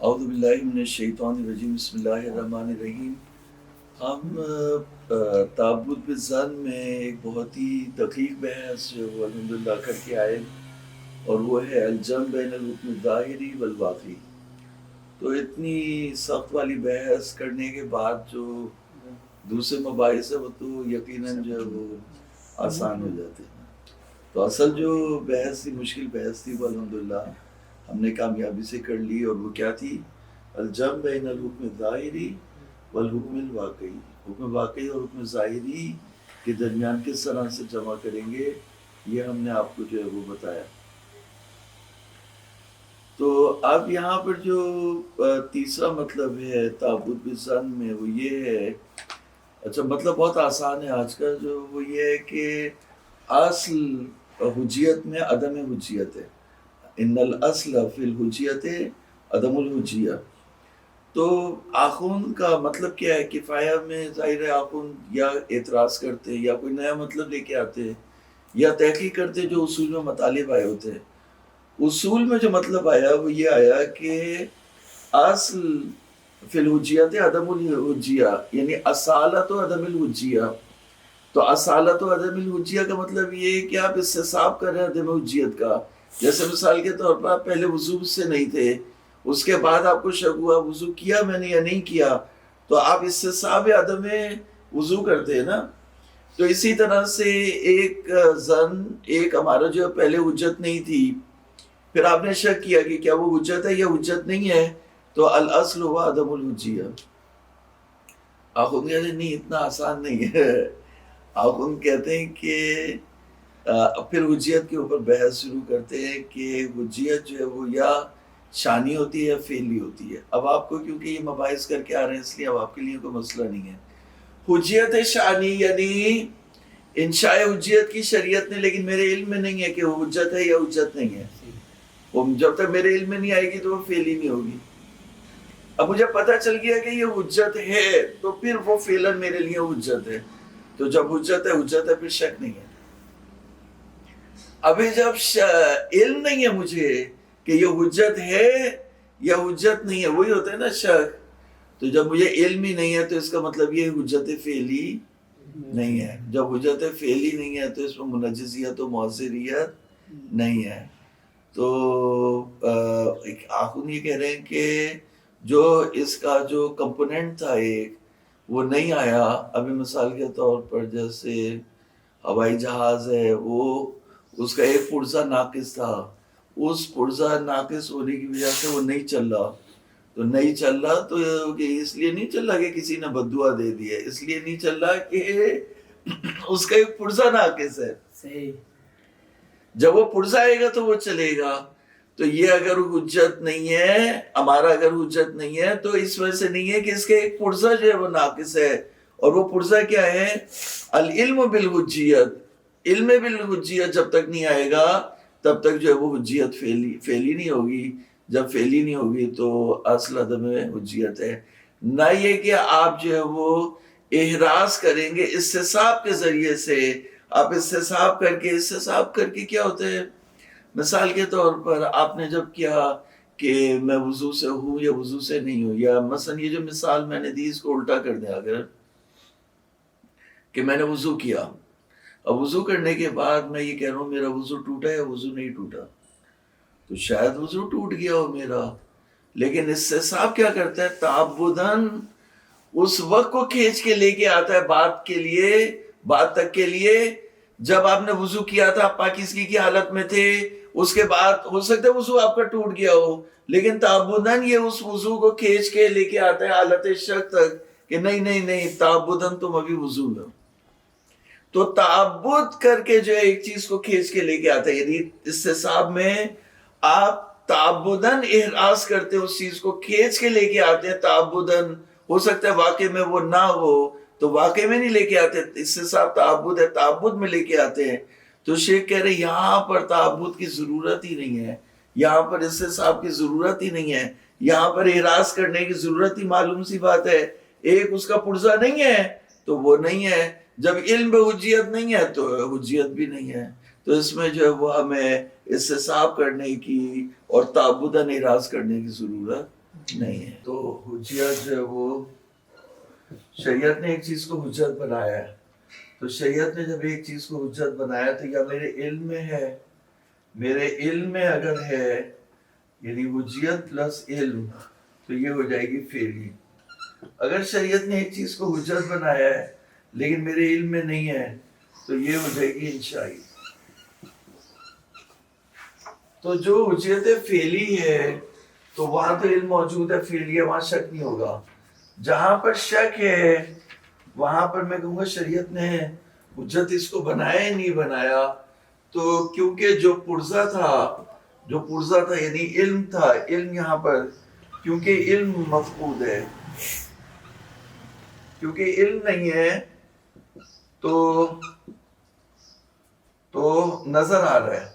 اعوذ باللہ من الشیطان الرجیم بسم اللہ الرحمن الرحیم. ہم تعبد بالظن میں ایک بہت ہی دقیق بحث جو وہ الحمدللہ کر کے آئے، اور وہ ہے الجمع بین الحکم الظاہری والواقعی. تو اتنی سخت والی بحث کرنے کے بعد جو دوسرے مباحث ہے وہ تو یقیناً جو ہے وہ آسان ہو جاتے ہیں. تو اصل جو بحث تھی، مشکل بحث تھی، وہ الحمدللہ ہم نے کامیابی سے کر لی. اور وہ کیا تھی؟ الجمع بین الحکم الظاہری والحکم الواقعی. حکم واقعی اور حکم ظاہری کے درمیان کس طرح سے جمع کریں گے، یہ ہم نے آپ کو جو ہے وہ بتایا. تو اب یہاں پر جو تیسرا مطلب ہے تعبد بالظن میں، وہ یہ ہے، اچھا مطلب بہت آسان ہے آج کا، جو وہ یہ ہے کہ اصل حجیت میں عدم حجیت ہے. ان الاصل فی الحجیت عدم الحجیہ. تو آخون کا مطلب کیا ہے؟ کفایہ میں ظاہر ہے آخون یا اعتراض کرتے یا کوئی نیا مطلب لے کے آتے یا تحقیق کرتے جو اصول میں مطالب آئے ہوتے ہیں. اصول میں جو مطلب آیا وہ یہ آیا کہ اصل فی الحجیت عدم الحجیہ، یعنی اصالت و عدم الحجیہ. تو اصالت و عدم الحجیہ کا مطلب یہ ہے کہ آپ استصحاب کر رہے ہیں عدم حجیت کا. جیسے مثال کے طور پر آپ پہلے وضو سے نہیں تھے، اس کے بعد آپ کو شک ہوا وضو کیا میں نے یا نہیں کیا، تو آپ استصحاب عدم وضو کرتے ہیں نا. تو اسی طرح سے ایک زن، ایک ہمارا جو پہلے حجت نہیں تھی، پھر آپ نے شک کیا کہ کیا وہ حجت ہے یا حجت نہیں ہے، تو الاصل ہوا عدم الحجیہ. آخوند کہتے ہیں نہیں اتنا آسان نہیں ہے. آخوند کہتے ہیں کہ پھر حجیت کے اوپر بحث شروع کرتے ہیں کہ حجیت جو ہے وہ یا شانی ہوتی ہے یا فعلی ہوتی ہے. اب آپ کو کیونکہ یہ مباحث کر کے آ رہے ہیں اس لیے اب آپ کے لیے کوئی مسئلہ نہیں ہے. حجیت شانی یعنی انشاء حجیت کی شریعت نے، لیکن میرے علم میں نہیں ہے کہ وہ حجت ہے یا حجت نہیں ہے. وہ جب تک میرے علم میں نہیں آئے گی تو وہ فعلی نہیں ہوگی. اب مجھے پتہ چل گیا کہ یہ حجت ہے تو پھر وہ فعلاً میرے لیے حجت ہے. تو جب حجت ہے پھر شک نہیں ہے. ابھی جب علم نہیں ہے مجھے کہ یہ حجت ہے یا حجت نہیں ہے، وہی ہوتا ہے نا شک. تو جب مجھے علم ہی نہیں ہے تو اس کا مطلب یہ حجت فعلی نہیں ہے. جب حجت فعلی نہیں ہے تو اس میں منجزیت و معذریت نہیں ہے. تو آخون یہ کہہ رہے ہیں کہ جو اس کا جو کمپوننٹ تھا ایک، وہ نہیں آیا. ابھی مثال کے طور پر جیسے ہوائی جہاز ہے، وہ اس کا ایک پرزہ ناقص تھا، اس پرزہ ناقص ہونے کی وجہ سے وہ نہیں چل رہا. تو نہیں چل رہا تو اس لیے نہیں چل رہا کہ کسی نے بددعا دے دی ہے، اس لیے نہیں چل رہا کہ اس کا ایک پرزہ ناقص ہے. صحیح. جب وہ پرزہ آئے گا تو وہ چلے گا. تو یہ اگر حجت نہیں ہے، ہمارا اگر حجت نہیں ہے تو اس وجہ سے نہیں ہے کہ اس کے ایک پرزہ جو ہے وہ ناقص ہے. اور وہ پرزہ کیا ہے؟ العلم بالحجیت. علم بالحجیت جب تک نہیں آئے گا تب تک جو ہے وہ حجیت فعلی نہیں ہوگی. جب فعلی نہیں ہوگی تو اصل عدم حجیت ہے. نہ یہ کہ آپ جو ہے وہ احراز کریں گے استصحاب کے ذریعے سے. آپ استصحاب کر کے کیا ہوتا ہے؟ مثال کے طور پر آپ نے جب کیا کہ میں وضو سے ہوں یا وضو سے نہیں ہوں، یا مثلا یہ جو مثال میں نے دی اس کو الٹا کر دیں اگر، کہ میں نے وضو کیا، اب وضو کرنے کے بعد میں یہ کہہ رہا ہوں میرا وضو ٹوٹا یا وضو نہیں ٹوٹا. تو شاید وضو ٹوٹ گیا ہو میرا، لیکن استصحاب کیا کرتا ہے؟ تعبداً اس وقت کو کھینچ کے لے کے آتا ہے بات تک کے لیے جب آپ نے وضو کیا تھا، پاکیزگی کی حالت میں تھے. اس کے بعد ہو سکتا ہے وضو آپ کا ٹوٹ گیا ہو، لیکن تعبداً یہ اس وضو کو کھینچ کے لے کے آتا ہے حالت شک تک کہ نہیں تعبداً تم ابھی وضو میں ہو. تو تعبد کر کے جو ہے ایک چیز کو کھینچ کے لے کے آتا ہے. یعنی استصحاب میں آپ تعبداً احراز کرتے ہیں، اس چیز کو کھینچ کے لے کے آتے ہیں تعبداً. ہو سکتا ہے واقع میں وہ نہ ہو تو واقع میں نہیں لے کے آتے، استصحاب تعبد ہے، تعبد میں لے کے آتے ہیں. تو شیخ کہہ رہے یہاں پر تعبد کی ضرورت ہی نہیں ہے، یہاں پر استصحاب کی ضرورت ہی نہیں ہے، یہاں پر احراز کرنے کی ضرورت ہی معلوم سی بات ہے. ایک اس کا پرزہ نہیں ہے تو وہ نہیں ہے. جب علم حجیت نہیں ہے تو حجیت بھی نہیں ہے. تو اس میں جو ہے وہ ہمیں استصحاب کرنے کی اور تعبداً احراز کرنے کی ضرورت نہیں ہے. تو حجیت جو ہے وہ شریعت نے ایک چیز کو حجت بنایا ہے. تو شریعت نے جب ایک چیز کو حجت بنایا تو یا میرے علم میں ہے, میرے علم میں اگر ہے یعنی حجیت پلس علم تو یہ ہو جائے گی فعلی. اگر شریعت نے ایک چیز کو حجت بنایا ہے لیکن میرے علم میں نہیں ہے تو یہ ہو جائے گی انشائی. تو جو حجیت فعلی ہے تو وہاں تو علم موجود ہے, فعلی ہے, وہاں شک نہیں ہوگا. جہاں پر شک ہے وہاں پر میں کہوں گا شریعت نے حجت اس کو بنایا ہی نہیں بنایا. تو کیونکہ جو پرزا تھا یعنی علم تھا, علم یہاں پر کیونکہ علم مفقود ہے, کیونکہ علم نہیں ہے تو نظر آ رہا ہے,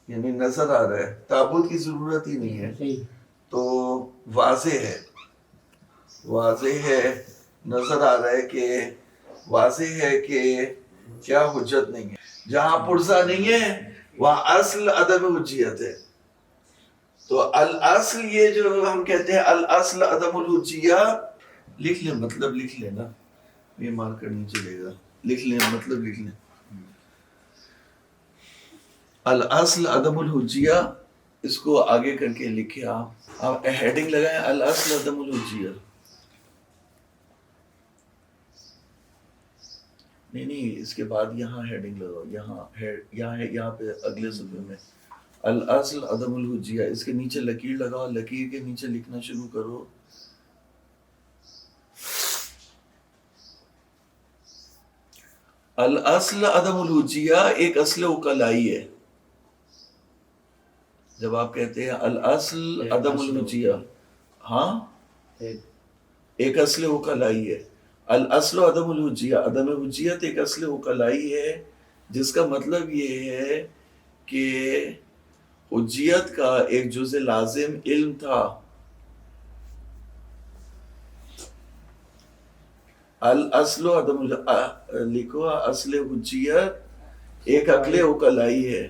یعنی نظر آ رہا ہے, تابوت کی ضرورت ہی نہیں ہے. تو واضح ہے, نظر آ رہا ہے کہ واضح ہے کہ کیا حجت نہیں ہے. جہاں پرزا نہیں ہے وہاں اصل عدم حجیت ہے. تو الاصل یہ جو ہم کہتے ہیں الاصل عدم الحجیہ, لکھ لیں مطلب لکھ لینا, یہ مارکر نہیں چلے گا, لکھ لیں مطلب لکھ لیں. الاصل عدم الحجیہ, اس کو آگے کر کے لکھیں آپ ہیڈنگ لگائیں الاصل عدم الحجیہ. نہیں اس کے بعد یہاں ہیڈنگ لگاؤ, یہاں پہ اگلے صفحے میں الاصل عدم الحجیہ, اس کے نیچے لکیر لگاؤ, لکیر کے نیچے لکھنا شروع کرو. الاصل عدم الحجیہ ایک اصل عقلائی ہے. جب آپ کہتے ہیں الاصل عدم الحجیہ, ہاں ایک اصل عقلائی ہے. الاصل عدم الحجیہ, عدم حجیت ایک اصل عقلائی ہے, جس کا مطلب یہ ہے کہ حجیت کا ایک جزء لازم علم تھا. الاصل عدم لکھو, اصل حجیت ایک عقل عقلائی ہے,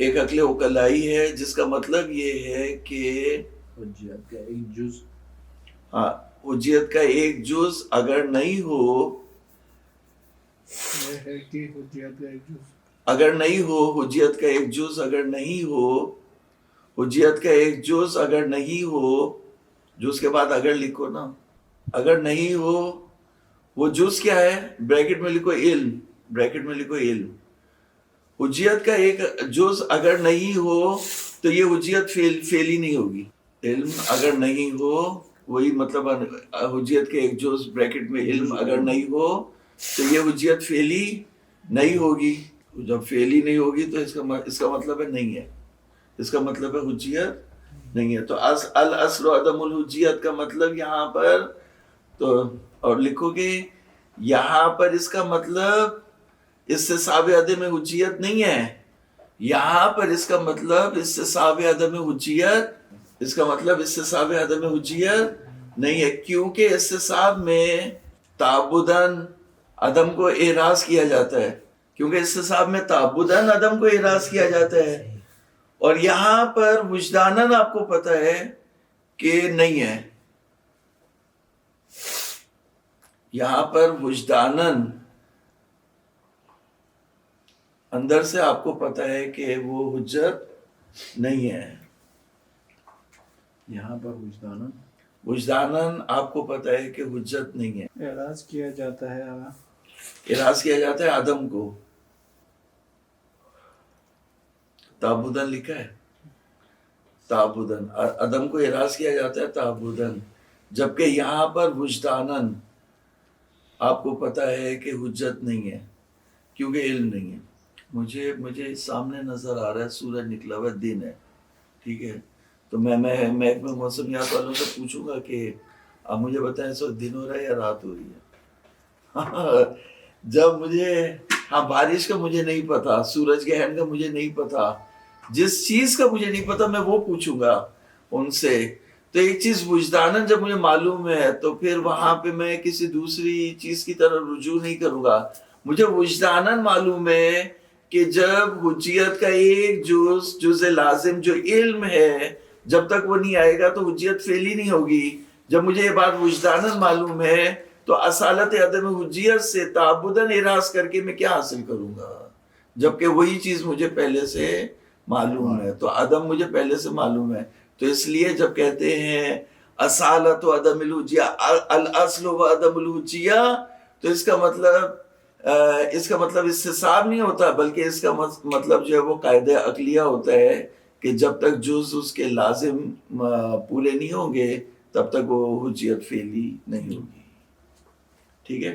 ایک عقل عقلائی ہے, جس کا مطلب یہ ہے کہ حجیت کا ایک جز, ہاں حجیت کا ایک جز اگر نہیں ہو, اگر نہیں ہو حجیت کا ایک جز اگر نہیں ہو, حجیت کا ایک جز اگر نہیں ہو, جز کے بعد اگر لکھو نا, اگر نہیں ہو وہ جز کیا ہے, بریکٹ میں لکھو علم, بریکٹ میں لکھو علم. حجیت کا ایک جز اگر نہیں ہو تو یہ حجیت فعلی نہیں ہوگی. علم اگر نہیں ہو, وہی مطلب حجیت کے ایک جز بریکٹ میں علم اگر نہیں ہو تو یہ حجیت فعلی نہیں ہوگی. جب فعلی نہیں ہوگی تو اس کا مطلب ہے نہیں ہے, اس کا مطلب ہے حجیت نہیں ہے. تو الاصل عدم الحجیت کا مطلب یہاں پر تو, اور لکھو گے یہاں پر اس کا مطلب استصحاب عدم حجیت نہیں ہے, یہاں پر اس کا مطلب استصحاب عدم حجیت, اس کا مطلب استصحاب عدم حجیت نہیں ہے, کیونکہ استصحاب میں تعبداً عدم کو احراز کیا جاتا ہے, کیونکہ استصحاب میں تعبداً عدم کو احراز کیا جاتا ہے, اور یہاں پر وجداناً آپ کو پتہ ہے کہ نہیں ہے. یہاں پر وجداناً اندر سے آپ کو پتہ ہے کہ وہ حجت نہیں ہے. یہاں پر وجداناً آپ کو پتہ ہے کہ حجت نہیں ہے. اعراض کیا جاتا ہے, اعراض کیا جاتا ہے عدم کو, تعبداً لکھا ہے, تعبداً عدم کو اعراض کیا جاتا ہے تعبداً, جبکہ یہاں پر وجداناً آپ کو پتہ ہے کہ حجت نہیں ہے کیونکہ علم نہیں ہے. مجھے سامنے نظر آ رہا ہے سورج نکلا ہوا دن ہے, ٹھیک ہے, تو میں موسمیات والوں سے پوچھوں گا کہ آپ مجھے بتائیں اس وقت دن ہو رہا ہے یا رات ہو رہی ہے. جب ہاں بارش کا مجھے نہیں پتا, سورج گرہن کا مجھے نہیں پتا, جس چیز کا مجھے نہیں پتا میں وہ پوچھوں گا ان سے. تو ایک چیز وجداناً جب مجھے معلوم ہے تو پھر وہاں پہ میں کسی دوسری چیز کی طرف رجوع نہیں کروں گا. مجھے وجداناً معلوم ہے کہ جب حجیت کا ایک جز لازم جو علم ہے جب تک وہ نہیں آئے گا تو حجیت فیل ہی نہیں ہوگی. جب مجھے یہ بات وجداناً معلوم ہے تو اصالت عدم حجیت سے تعبداً اعراض کر کے میں کیا حاصل کروں گا، جبکہ وہی چیز مجھے پہلے سے معلوم ہے. تو عدم مجھے پہلے سے معلوم ہے. تو اس لیے جب کہتے ہیں اصالت و عدم الحجیہ الاصل و عدم الحجیہ، تو اس کا مطلب استصحاب نہیں ہوتا، بلکہ اس کا مطلب جو ہے وہ قاعدہ عقلیہ ہوتا ہے کہ جب تک جز اس کے لازم پورے نہیں ہوں گے تب تک وہ حجیت فعلی نہیں ہوگی. ٹھیک ہے،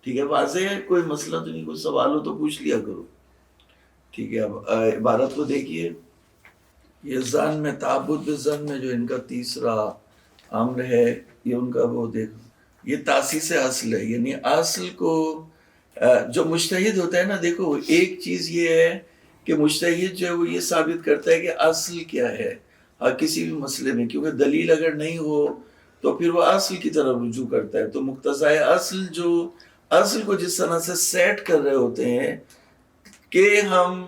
ٹھیک ہے، واضح ہے؟ کوئی مسئلہ تو نہیں، کوئی سوال ہو تو پوچھ لیا کرو. ٹھیک ہے، اب عبارت کو دیکھیے. یہ ظن میں تعبد بالظن میں جو ان کا تیسرا امر ہے، یہ ان کا وہ دیکھو، یہ تاسیس اصل ہے. یعنی اصل کو جو مجتہد ہوتا ہے نا، دیکھو ایک چیز یہ ہے کہ مجتہد جو ہے وہ یہ ثابت کرتا ہے کہ اصل کیا ہے کسی بھی مسئلے میں، کیونکہ دلیل اگر نہیں ہو تو پھر وہ اصل کی طرف رجوع کرتا ہے. تو مقتضائے اصل جو اصل کو جس طرح سے سیٹ کر رہے ہوتے ہیں کہ ہم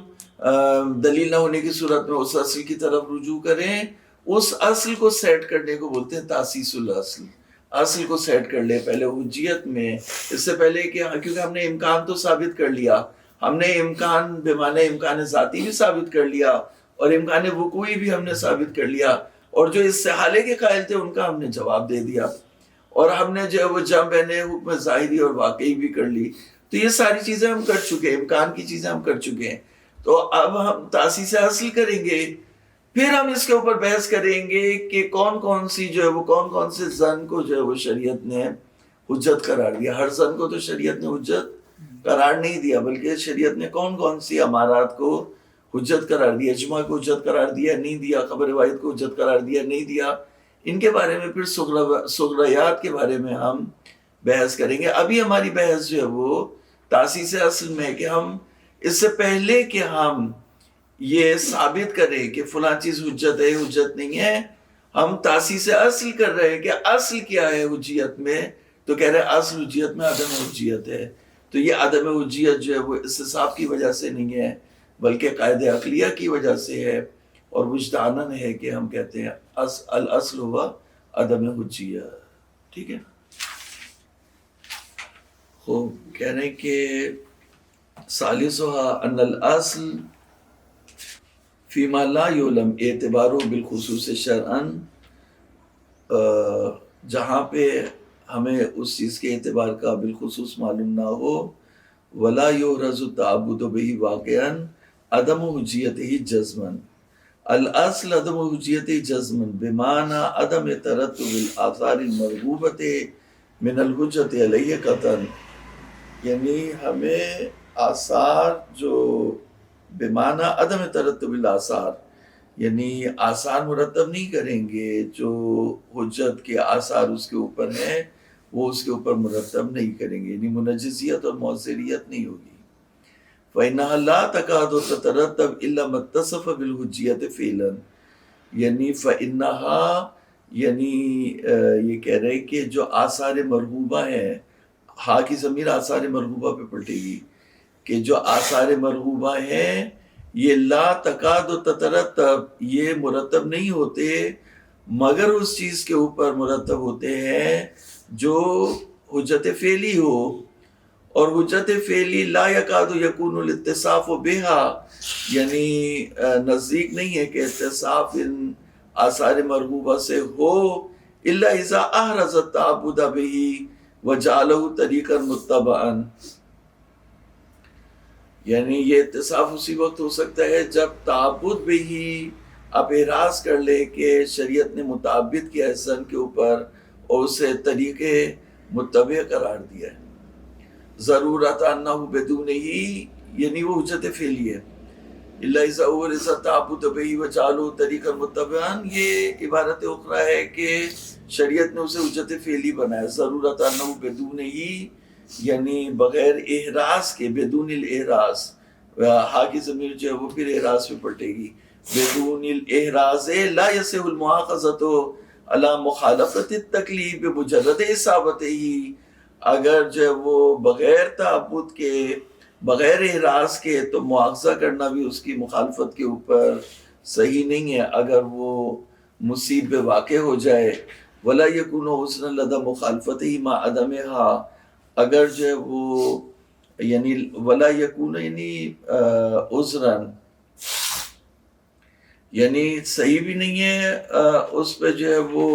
دلیل نہ ہونے کی صورت میں اس اصل کی طرف رجوع کریں، اس اصل کو سیٹ کرنے کو بولتے ہیں تاسیس الاصل. اصل کو سیٹ کر لے پہلے حجیت میں، اس سے پہلے کہ کیونکہ ہم نے امکان تو ثابت کر لیا، ہم نے امکان بمعنی امکان ذاتی بھی ثابت کر لیا اور امکان وقوعی بھی ہم نے ثابت کر لیا، اور جو استحالے کے قائل تھے ان کا ہم نے جواب دے دیا، اور ہم نے جو ہے وہ جمع بین حکم ظاہری اور واقعی بھی کر لی. تو یہ ساری چیزیں ہم کر چکے ہیں، امکان کی چیزیں ہم کر چکے ہیں. تو اب ہم تاسیس حاصل کریں گے، پھر ہم اس کے اوپر بحث کریں گے کہ کون کون سی جو ہے وہ کون کون سے ظن کو جو ہے وہ شریعت نے حجت قرار دیا. ہر ظن کو تو شریعت نے حجت قرار نہیں دیا، بلکہ شریعت نے کون کون سی امارات کو حجت قرار دیا. اجماع کو حجت قرار دیا نہیں دیا، خبر واحد کو حجت قرار دیا نہیں دیا. ان کے بارے میں پھر سغریات کے بارے میں ہم بحث کریں گے. ابھی ہماری بحث جو ہے وہ تاسیس اصل میں کہ ہم اس سے پہلے کہ ہم یہ ثابت کریں کہ فلاں چیز حجت ہے حجت نہیں ہے، ہم تاسیس اصل کر رہے ہیں کہ اصل کیا ہے حجیت میں. تو کہہ رہے ہیں اصل حجیت میں عدم حجیت ہے. تو یہ عدم حجیت جو ہے وہ استصحاب کی وجہ سے نہیں ہے بلکہ قاعدہ عقلیہ کی وجہ سے ہے، اور وجداناً ہے کہ ہم کہتے ہیں الاصل ہوا عدم حجیت. ٹھیک ہے، خوب. کہہ رہے ہیں کہ ثالثها ان الاصل فیما لا یعلم اعتبارو بالخصوص شرعا، جہاں پہ ہمیں اس چیز کے اعتبار کا بالخصوص معلوم نہ ہو، ولا یحرز التعبد به واقعا عدم حجیتہ جزما. الاصل عدم حجیتہ جزما بمعنی عدم ترتب الاثار المرغوبۃ من الحجت علیہ قطعا. یعنی ہمیں آثار جو بمعنی عدم ترتب الاثار، یعنی آثار مرتب نہیں کریں گے جو حجت کے آثار اس کے اوپر ہیں وہ اس کے اوپر مرتب نہیں کریں گے، یعنی منجزیت اور مؤثریت نہیں ہوگی. فإنها لا تكاد تترتب إلا ما اتصف بالحجیت فعلا. یعنی فإنها یعنی یہ کہہ رہے کہ جو آثار مرغوبہ ہیں، ہاں کی ضمیر آثار مرغوبہ پہ پلٹے گی، کہ جو آثار مرغوبہ ہیں یہ لا تکاد و تترتب، یہ مرتب نہیں ہوتے مگر اس چیز کے اوپر مرتب ہوتے ہیں جو حجت فعلی ہو. اور حجت فعلی لا یکاد یکون الاتصاف بہا، یعنی نزدیک نہیں ہے کہ اتصاف ان آثار مرغوبہ سے ہو الا اذا احرز التعبد به وجعلہ طریقا متبعا. یعنی یہ اتصاف اسی وقت ہو سکتا ہے جب تعبد بھی ہی آپ احراز کر لے کہ شریعت نے متعبد کیا ہے ظن کے اوپر اور اسے طریقے متبع قرار دیا ہے. ضرورت انہ بدون ہی، یعنی وہ حجت فعلی ہے. الا اذا احرز التعبد به وجعلہ طریقا متبعا، یہ عبارت اخرى ہے کہ شریعت نے اسے حجت فعلی بنایا. ضرورت انہ بدون ہی یعنی بغیر احراز کے، بدون الاحراز، ہا کی ضمیر جو ہے وہ پھر احراز پہ پلٹے گی. بدون الاحراز لا یصح المؤاخذۃ علی مخالفت التکلیف بمجرد اصابتہ ہی. اگر جو ہے وہ بغیر تعبد کے، بغیر احراز کے، تو مؤاخذہ کرنا بھی اس کی مخالفت کے اوپر صحیح نہیں ہے اگر وہ مصیب پہ واقع ہو جائے. ولا یکون حسن لدى مخالفته مع عدمها، اگر جو ہے وہ یعنی ولا یکون یعنی عذرا یعنی صحیح بھی نہیں ہے اس پہ جو ہے وہ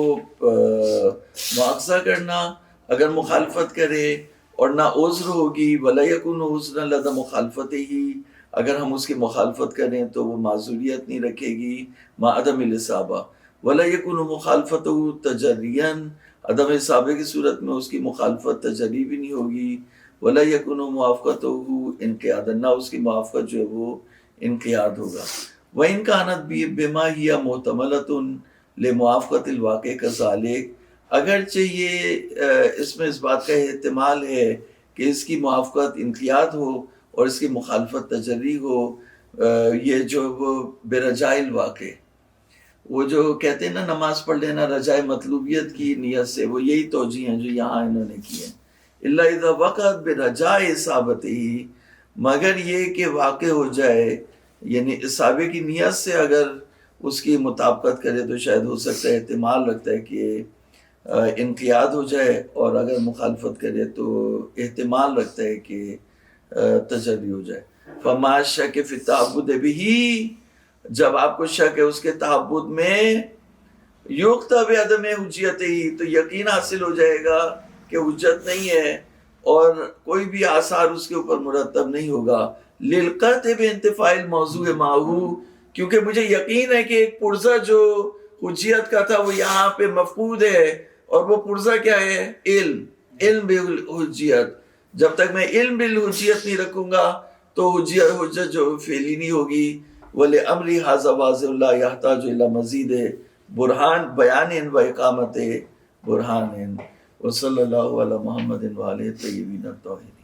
مواخذہ کرنا اگر مخالفت کرے، اور نہ عذر ہوگی. ولا یکون حسن لدى مخالفته، اگر ہم اس کی مخالفت کریں تو وہ معذوریت نہیں رکھے گی مع عدم الاصابہ. ولا یکون مخالفته تجریا، عدم اصابہ کی صورت میں اس کی مخالفت تجری بھی نہیں ہوگی. ولا یکون موافقته انقیادا، نہ اس کی موافقت جو ہے وہ انقیاد ہوگا. وَإِنْ كَانَتْ بِمَا هِيَ مُحْتَمَلَةٌ لِمُوَافَقَةِ الْوَاقِعِ كَذَلِكَ، اگرچہ یہ اس میں اس بات کا احتمال ہے کہ اس کی موافقت انقیاد ہو اور اس کی مخالفت تجری ہو، یہ جو وہ برجاء الواقع، وہ جو کہتے ہیں نا نماز پڑھ لینا رجاء مطلوبیت کی نیت سے، وہ یہی توجیہ ہیں جو یہاں انہوں نے کی ہیں. الا اذا وقعت برجاء اصابته، مگر یہ کہ واقع ہو جائے یعنی اصابے کی نیت سے اگر اس کی مطابقت کرے تو شاید ہو سکتا ہے، احتمال رکھتا ہے کہ انقیاد ہو جائے، اور اگر مخالفت کرے تو احتمال رکھتا ہے کہ تجری ہو جائے. فما شک فی التعبد به، جب آپ کو شک ہے اس کے تعبد میں، یوقتا بعدم حجیت ہی، تو یقین حاصل ہو جائے گا کہ حجت نہیں ہے اور کوئی بھی آثار اس کے اوپر مرتب نہیں ہوگا. للقطع بانتفاء الموضوع معه، کیونکہ مجھے یقین ہے کہ ایک پرزہ جو حجیت کا تھا وہ یہاں پہ مفقود ہے، اور وہ پرزہ کیا ہے؟ علم بالحجیت. جب تک میں علم بالحجیت نہیں رکھوں گا تو حجت جو فعلی نہیں ہوگی. وَلِأَمْرِ هَذَا وَاضِحٌ لَا يَحْتَاجُ إِلَى مَزِيدِ برہان بیان و اقامت برہان. وصلی اللہ علی محمد وآلہ الطیبین الطاہرین.